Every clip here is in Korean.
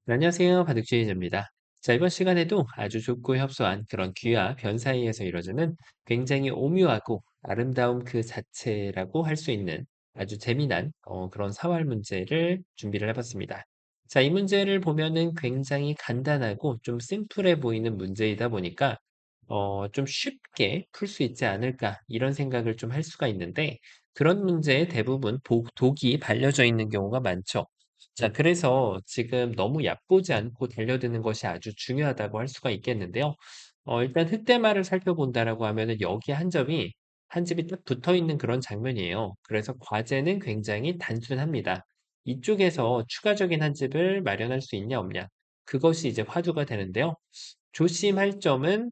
네, 안녕하세요. 바둑주의자입니다. 자, 이번 시간에도 아주 좁고 협소한 그런 귀와 변 사이에서 이루어지는 굉장히 오묘하고 아름다움 그 자체라고 할 수 있는 아주 재미난 그런 사활 문제를 준비를 해봤습니다. 자, 이 문제를 보면은 굉장히 간단하고 좀 심플해 보이는 문제이다 보니까 좀 쉽게 풀 수 있지 않을까 이런 생각을 좀 할 수가 있는데 그런 문제에 대부분 독이 발려져 있는 경우가 많죠. 자, 그래서 지금 너무 얕보지 않고 달려드는 것이 아주 중요하다고 할 수가 있겠는데요. 일단 흑대마를 살펴본다라고 하면은 여기 한 집이 딱 붙어 있는 그런 장면이에요. 그래서 과제는 굉장히 단순합니다. 이쪽에서 추가적인 한 집을 마련할 수 있냐 없냐. 그것이 이제 화두가 되는데요. 조심할 점은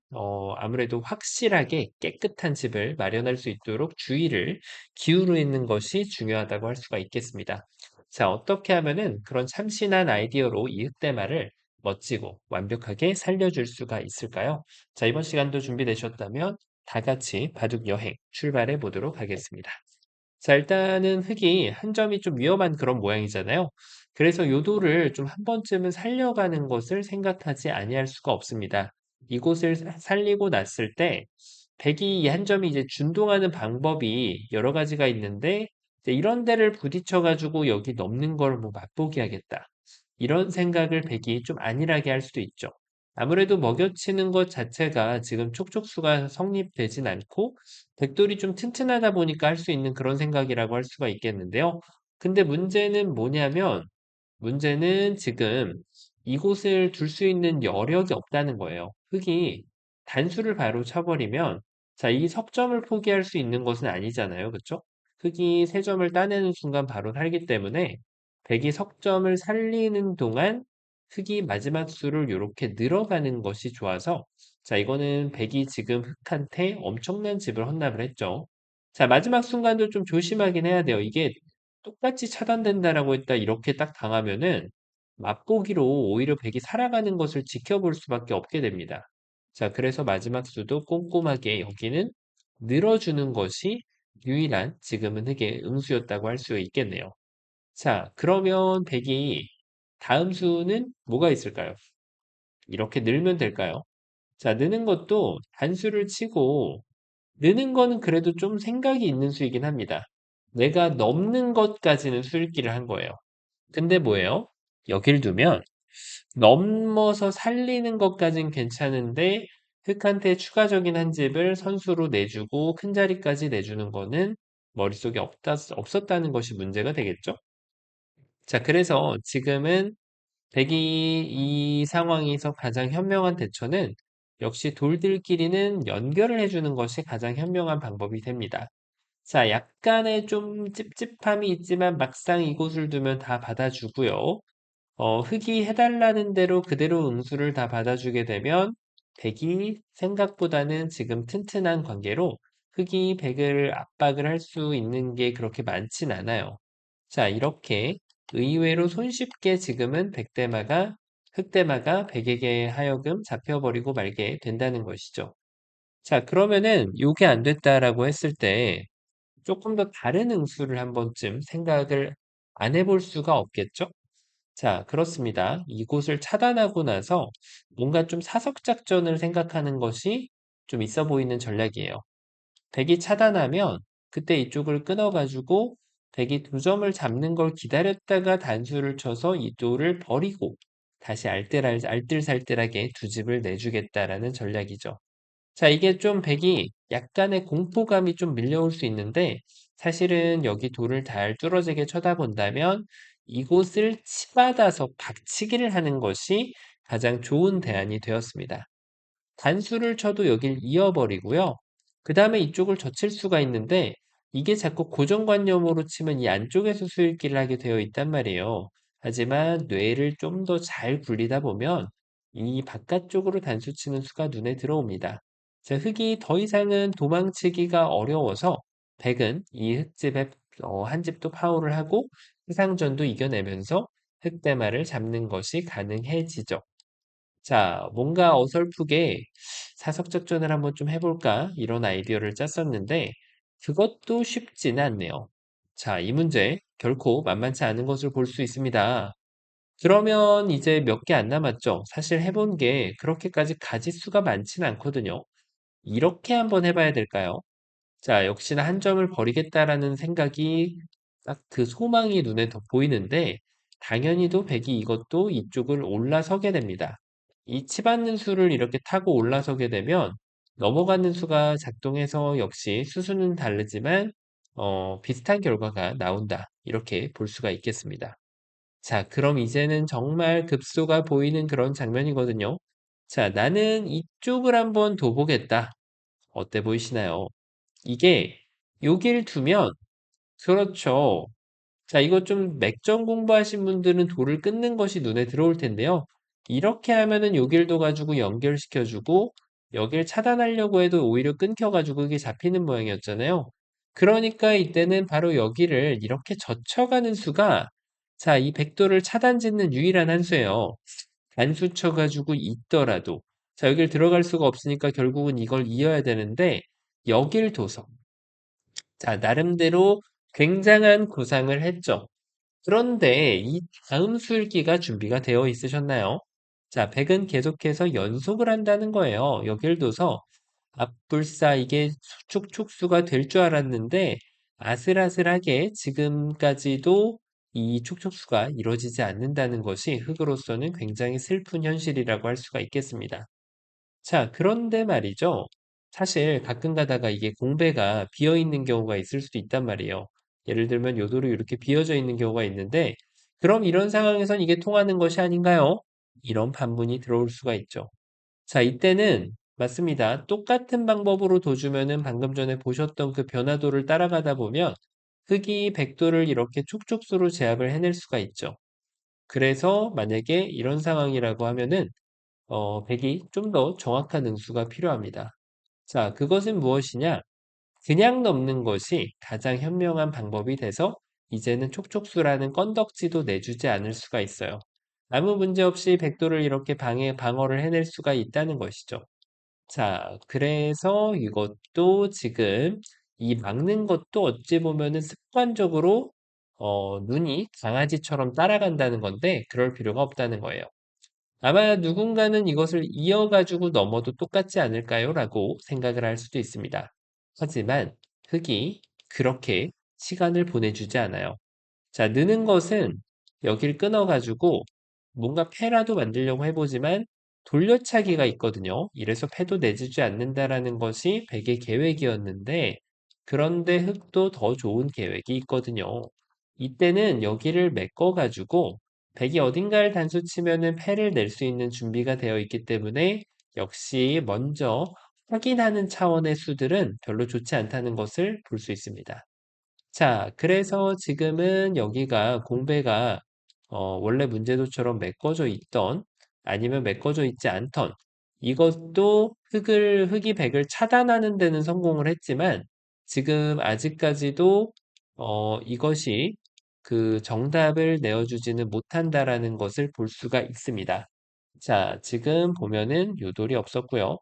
아무래도 확실하게 깨끗한 집을 마련할 수 있도록 주의를 기울이는 것이 중요하다고 할 수가 있겠습니다. 자, 어떻게 하면은 그런 참신한 아이디어로 이 흑대마를 멋지고 완벽하게 살려줄 수가 있을까요? 자, 이번 시간도 준비되셨다면 다 같이 바둑 여행 출발해 보도록 하겠습니다. 자, 일단은 흙이 한 점이 좀 위험한 그런 모양이잖아요. 그래서 요도를 좀 한 번쯤은 살려가는 것을 생각하지 아니할 수가 없습니다. 이곳을 살리고 났을 때 백이 이 한 점이 이제 준동하는 방법이 여러 가지가 있는데 이제 이런 데를 부딪혀 가지고 여기 넘는 걸 뭐 맛보기 하겠다. 이런 생각을 백이 좀 안일하게 할 수도 있죠. 아무래도 먹여치는 것 자체가 지금 촉촉수가 성립되진 않고 백돌이 좀 튼튼하다 보니까 할 수 있는 그런 생각이라고 할 수가 있겠는데요. 근데 문제는 뭐냐면 문제는 지금 이곳을 둘 수 있는 여력이 없다는 거예요. 흙이 단수를 바로 쳐버리면 자, 이 석점을 포기할 수 있는 것은 아니잖아요. 그쵸? 흙이 세 점을 따내는 순간 바로 살기 때문에 백이 석점을 살리는 동안 흙이 마지막 수를 이렇게 늘어가는 것이 좋아서 자, 이거는 백이 지금 흙한테 엄청난 집을 헌납을 했죠. 자, 마지막 순간도 좀 조심하긴 해야 돼요. 이게 똑같이 차단된다라고 했다 이렇게 딱 당하면은 맛보기로 오히려 백이 살아가는 것을 지켜볼 수밖에 없게 됩니다. 자, 그래서 마지막 수도 꼼꼼하게 여기는 늘어주는 것이 유일한 지금은 흙의 응수였다고 할 수 있겠네요. 자, 그러면 백이 다음 수는 뭐가 있을까요? 이렇게 늘면 될까요? 자, 느는 것도 단수를 치고 느는 거는 그래도 좀 생각이 있는 수이긴 합니다. 내가 넘는 것까지는 수읽기를 한 거예요. 근데 뭐예요? 여길 두면 넘어서 살리는 것까진 괜찮은데 흑한테 추가적인 한 집을 선수로 내주고 큰 자리까지 내주는 거는 머릿속에 없었다는 것이 문제가 되겠죠? 자, 그래서 지금은 백이 이 상황에서 가장 현명한 대처는 역시 돌들끼리는 연결을 해주는 것이 가장 현명한 방법이 됩니다. 자, 약간의 좀 찝찝함이 있지만 막상 이곳을 두면 다 받아주고요. 흙이 해달라는 대로 그대로 응수를 다 받아주게 되면 백이 생각보다는 지금 튼튼한 관계로 흙이 백을 압박을 할 수 있는 게 그렇게 많진 않아요. 자, 이렇게 의외로 손쉽게 지금은 흑대마가 백에게 하여금 잡혀버리고 말게 된다는 것이죠. 자, 그러면은 요게 안 됐다라고 했을 때 조금 더 다른 응수를 한 번쯤 생각을 안 해볼 수가 없겠죠? 자, 그렇습니다. 이곳을 차단하고 나서 뭔가 좀 사석 작전을 생각하는 것이 좀 있어 보이는 전략이에요. 백이 차단하면 그때 이쪽을 끊어가지고 백이 두 점을 잡는 걸 기다렸다가 단수를 쳐서 이 돌을 버리고 다시 알뜰살뜰하게 두 집을 내주겠다라는 전략이죠. 자, 이게 좀 백이 약간의 공포감이 좀 밀려올 수 있는데 사실은 여기 돌을 잘 뚫어지게 쳐다본다면 이곳을 치받아서 박치기를 하는 것이 가장 좋은 대안이 되었습니다. 단수를 쳐도 여길 이어버리고요. 그 다음에 이쪽을 젖힐 수가 있는데 이게 자꾸 고정관념으로 치면 이 안쪽에서 수읽기를 하게 되어 있단 말이에요. 하지만 뇌를 좀 더 잘 굴리다 보면 이 바깥쪽으로 단수 치는 수가 눈에 들어옵니다. 자, 흙이 더 이상은 도망치기가 어려워서 백은 이 흙집에 한 집도 파호를 하고 해상전도 이겨내면서 흙대마를 잡는 것이 가능해지죠. 자, 뭔가 어설프게 사석작전을 한번 좀 해볼까? 이런 아이디어를 짰었는데, 그것도 쉽지는 않네요. 자, 이 문제 결코 만만치 않은 것을 볼 수 있습니다. 그러면 이제 몇 개 안 남았죠. 사실 해본 게 그렇게까지 가짓수가 많진 않거든요. 이렇게 한번 해봐야 될까요? 자, 역시나 한 점을 버리겠다라는 생각이 딱 그 소망이 눈에 더 보이는데, 당연히도 백이 이것도 이쪽을 올라서게 됩니다. 이 치받는 수를 이렇게 타고 올라서게 되면 넘어가는 수가 작동해서 역시 수수는 다르지만 비슷한 결과가 나온다. 이렇게 볼 수가 있겠습니다. 자, 그럼 이제는 정말 급소가 보이는 그런 장면이거든요. 자, 나는 이쪽을 한번 둬보겠다. 어때 보이시나요? 이게 여길 두면 그렇죠. 자, 이거 좀 맥점 공부하신 분들은 도를 끊는 것이 눈에 들어올 텐데요. 이렇게 하면은 여길도 가지고 연결시켜주고 여길 차단하려고 해도 오히려 끊겨가지고 이게 잡히는 모양이었잖아요. 그러니까 이때는 바로 여기를 이렇게 젖혀가는 수가 자, 이 백도를 차단짓는 유일한 한 수예요. 단수 쳐가지고 있더라도 자, 여길 들어갈 수가 없으니까 결국은 이걸 이어야 되는데 여길 둬서 자, 나름대로 굉장한 구상을 했죠. 그런데 이 다음 술기가 준비가 되어 있으셨나요? 자, 백은 계속해서 연속을 한다는 거예요. 여길 둬서 앞불사 이게 촉촉수가 될 줄 알았는데 아슬아슬하게 지금까지도 이 촉촉수가 이루어지지 않는다는 것이 흑으로서는 굉장히 슬픈 현실이라고 할 수가 있겠습니다. 자, 그런데 말이죠. 사실 가끔 가다가 이게 공배가 비어 있는 경우가 있을 수도 있단 말이에요. 예를 들면 요도로 이렇게 비어져 있는 경우가 있는데, 그럼 이런 상황에선 이게 통하는 것이 아닌가요? 이런 반문이 들어올 수가 있죠. 자, 이때는 맞습니다. 똑같은 방법으로 둬주면은 방금 전에 보셨던 그 변화도를 따라가다 보면 흑이 백도를 이렇게 촉촉수로 제압을 해낼 수가 있죠. 그래서 만약에 이런 상황이라고 하면은 백이 좀 더 정확한 응수가 필요합니다. 자, 그것은 무엇이냐? 그냥 넘는 것이 가장 현명한 방법이 돼서 이제는 촉촉수라는 건덕지도 내주지 않을 수가 있어요. 아무 문제 없이 백도를 이렇게 방어를 해낼 수가 있다는 것이죠. 자, 그래서 이것도 지금 이 막는 것도 어찌 보면은 습관적으로 눈이 강아지처럼 따라간다는 건데 그럴 필요가 없다는 거예요. 아마 누군가는 이것을 이어가지고 넘어도 똑같지 않을까요? 라고 생각을 할 수도 있습니다. 하지만 흙이 그렇게 시간을 보내주지 않아요. 자, 느는 것은 여길 끊어가지고 뭔가 패라도 만들려고 해보지만 돌려차기가 있거든요. 이래서 패도 내주지 않는다라는 것이 백의 계획이었는데 그런데 흙도 더 좋은 계획이 있거든요. 이때는 여기를 메꿔가지고 백이 어딘가를 단수 치면은 패를 낼 수 있는 준비가 되어 있기 때문에 역시 먼저 확인하는 차원의 수들은 별로 좋지 않다는 것을 볼 수 있습니다. 자, 그래서 지금은 여기가 공배가 원래 문제도처럼 메꿔져 있던 아니면 메꿔져 있지 않던 이것도 흙이 백을 차단하는 데는 성공을 했지만 지금 아직까지도 이것이 그 정답을 내어주지는 못한다라는 것을 볼 수가 있습니다. 자, 지금 보면은 요돌이 없었고요.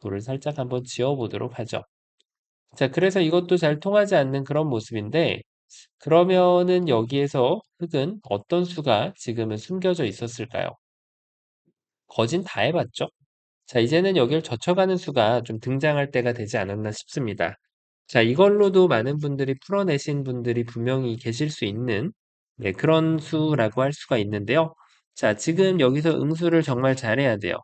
돌을 살짝 한번 지워보도록 하죠. 자, 그래서 이것도 잘 통하지 않는 그런 모습인데, 그러면은 여기에서 흙은 어떤 수가 지금은 숨겨져 있었을까요? 거진 다 해봤죠? 자, 이제는 여기를 젖혀가는 수가 좀 등장할 때가 되지 않았나 싶습니다. 자, 이걸로도 많은 분들이 풀어내신 분들이 분명히 계실 수 있는 네, 그런 수라고 할 수가 있는데요. 자, 지금 여기서 응수를 정말 잘해야 돼요.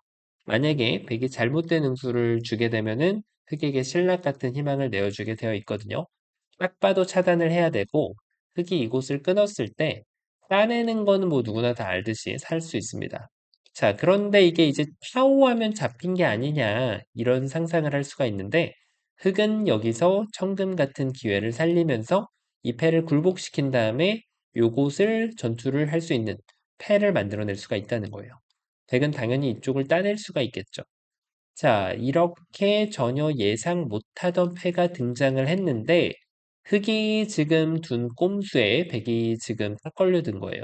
만약에 백이 잘못된 응수를 주게 되면은 흑에게 신락 같은 희망을 내어주게 되어 있거든요. 딱 봐도 차단을 해야 되고 흑이 이곳을 끊었을 때 따내는 거는 뭐 누구나 다 알듯이 살 수 있습니다. 자, 그런데 이게 이제 샤오하면 잡힌 게 아니냐 이런 상상을 할 수가 있는데 흑은 여기서 청금 같은 기회를 살리면서 이 패를 굴복시킨 다음에 요곳을 전투를 할 수 있는 패를 만들어낼 수가 있다는 거예요. 백은 당연히 이쪽을 따낼 수가 있겠죠. 자, 이렇게 전혀 예상 못하던 패가 등장을 했는데 흑이 지금 둔 꼼수에 백이 지금 딱 걸려든 거예요.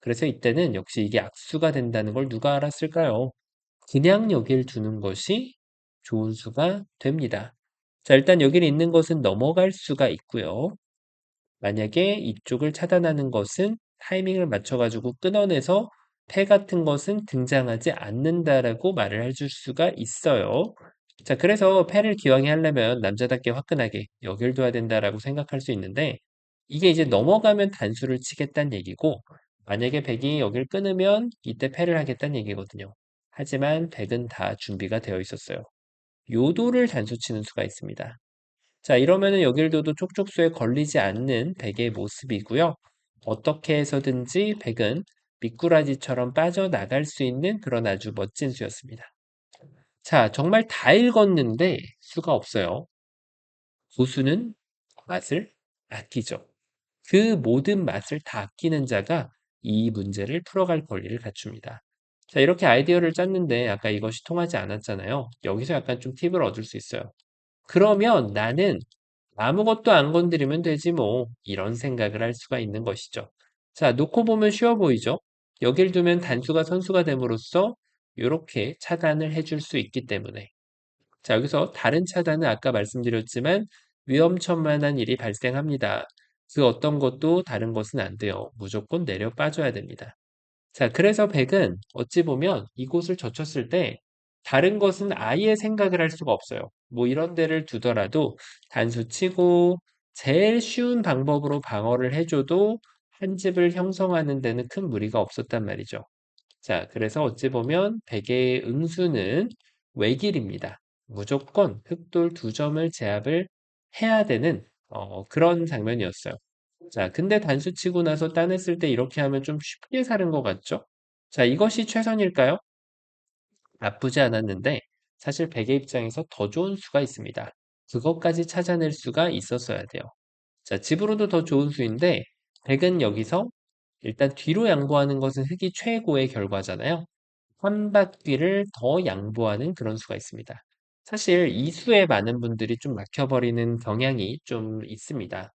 그래서 이때는 역시 이게 악수가 된다는 걸 누가 알았을까요? 그냥 여길 두는 것이 좋은 수가 됩니다. 자, 일단 여기를 있는 것은 넘어갈 수가 있고요. 만약에 이쪽을 차단하는 것은 타이밍을 맞춰가지고 끊어내서 패 같은 것은 등장하지 않는다라고 말을 해줄 수가 있어요. 자, 그래서 패를 기왕에 하려면 남자답게 화끈하게 여길 둬야 된다라고 생각할 수 있는데 이게 이제 넘어가면 단수를 치겠다는 얘기고 만약에 백이 여길 끊으면 이때 패를 하겠다는 얘기거든요. 하지만 백은 다 준비가 되어 있었어요. 요도를 단수 치는 수가 있습니다. 자, 이러면은 여길 둬도 촉촉수에 걸리지 않는 백의 모습이고요. 어떻게 해서든지 백은 미꾸라지처럼 빠져나갈 수 있는 그런 아주 멋진 수였습니다. 자, 정말 다 읽었는데 수가 없어요. 고수는 맛을 아끼죠. 그 모든 맛을 다 아끼는 자가 이 문제를 풀어갈 권리를 갖춥니다. 자, 이렇게 아이디어를 짰는데 아까 이것이 통하지 않았잖아요. 여기서 약간 좀 팁을 얻을 수 있어요. 그러면 나는 아무것도 안 건드리면 되지 뭐. 이런 생각을 할 수가 있는 것이죠. 자, 놓고 보면 쉬워 보이죠? 여길 두면 단수가 선수가 됨으로써 이렇게 차단을 해줄 수 있기 때문에. 자, 여기서 다른 차단은 아까 말씀드렸지만 위험천만한 일이 발생합니다. 그 어떤 것도 다른 것은 안 돼요. 무조건 내려 빠져야 됩니다. 자, 그래서 백은 어찌 보면 이곳을 젖혔을 때 다른 것은 아예 생각을 할 수가 없어요. 뭐 이런 데를 두더라도 단수 치고 제일 쉬운 방법으로 방어를 해줘도 한 집을 형성하는 데는 큰 무리가 없었단 말이죠. 자, 그래서 어찌 보면 백의 응수는 외길입니다. 무조건 흑돌 두 점을 제압을 해야 되는 그런 장면이었어요. 자, 근데 단수 치고 나서 따냈을 때 이렇게 하면 좀 쉽게 사는 것 같죠? 자, 이것이 최선일까요? 나쁘지 않았는데 사실 백의 입장에서 더 좋은 수가 있습니다. 그것까지 찾아낼 수가 있었어야 돼요. 자, 집으로도 더 좋은 수인데 백은 여기서 일단 뒤로 양보하는 것은 흑이 최고의 결과잖아요. 한 바퀴를 더 양보하는 그런 수가 있습니다. 사실 이 수에 많은 분들이 좀 막혀버리는 경향이 좀 있습니다.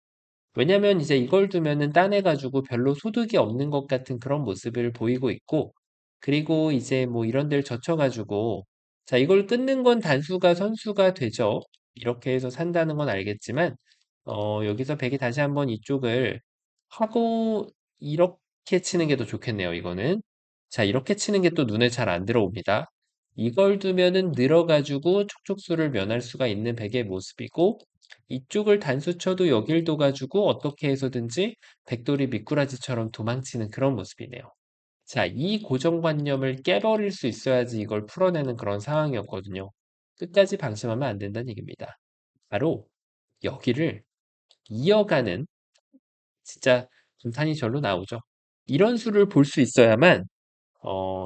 왜냐면 이제 이걸 두면은 따내가지고 별로 소득이 없는 것 같은 그런 모습을 보이고 있고, 그리고 이제 뭐 이런 데를 젖혀가지고, 자, 이걸 끊는 건 단수가 선수가 되죠. 이렇게 해서 산다는 건 알겠지만, 여기서 백이 다시 한번 이쪽을 하고, 이렇게 치는 게 더 좋겠네요, 이거는. 자, 이렇게 치는 게 또 눈에 잘 안 들어옵니다. 이걸 두면은 늘어가지고 촉촉수를 면할 수가 있는 백의 모습이고, 이쪽을 단수 쳐도 여길 둬가지고 어떻게 해서든지 백돌이 미꾸라지처럼 도망치는 그런 모습이네요. 자, 이 고정관념을 깨버릴 수 있어야지 이걸 풀어내는 그런 상황이었거든요. 끝까지 방심하면 안 된다는 얘기입니다. 바로 여기를 이어가는 진짜 분탄이 절로 나오죠. 이런 수를 볼 수 있어야만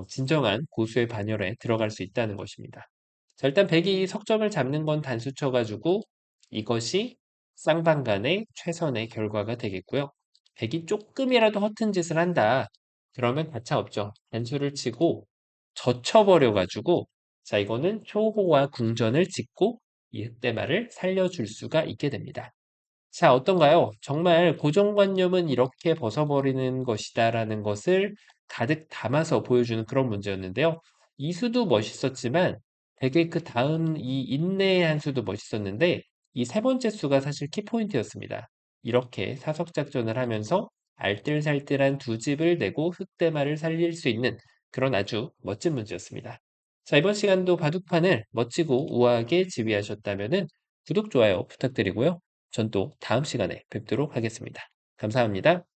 진정한 고수의 반열에 들어갈 수 있다는 것입니다. 자, 일단 백이 석점을 잡는 건 단수 쳐가지고 이것이 쌍방간의 최선의 결과가 되겠고요. 백이 조금이라도 허튼 짓을 한다. 그러면 가차없죠. 단수를 치고 젖혀버려가지고 자, 이거는 초호와 궁전을 짓고 이 흑대마를 살려줄 수가 있게 됩니다. 자, 어떤가요? 정말 고정관념은 이렇게 벗어버리는 것이다라는 것을 가득 담아서 보여주는 그런 문제였는데요. 이 수도 멋있었지만 되게 그 다음 이 인내의 한 수도 멋있었는데 이 세 번째 수가 사실 키포인트였습니다. 이렇게 사석작전을 하면서 알뜰살뜰한 두 집을 내고 흑대마를 살릴 수 있는 그런 아주 멋진 문제였습니다. 자, 이번 시간도 바둑판을 멋지고 우아하게 지휘하셨다면 구독, 좋아요 부탁드리고요. 전 또 다음 시간에 뵙도록 하겠습니다. 감사합니다.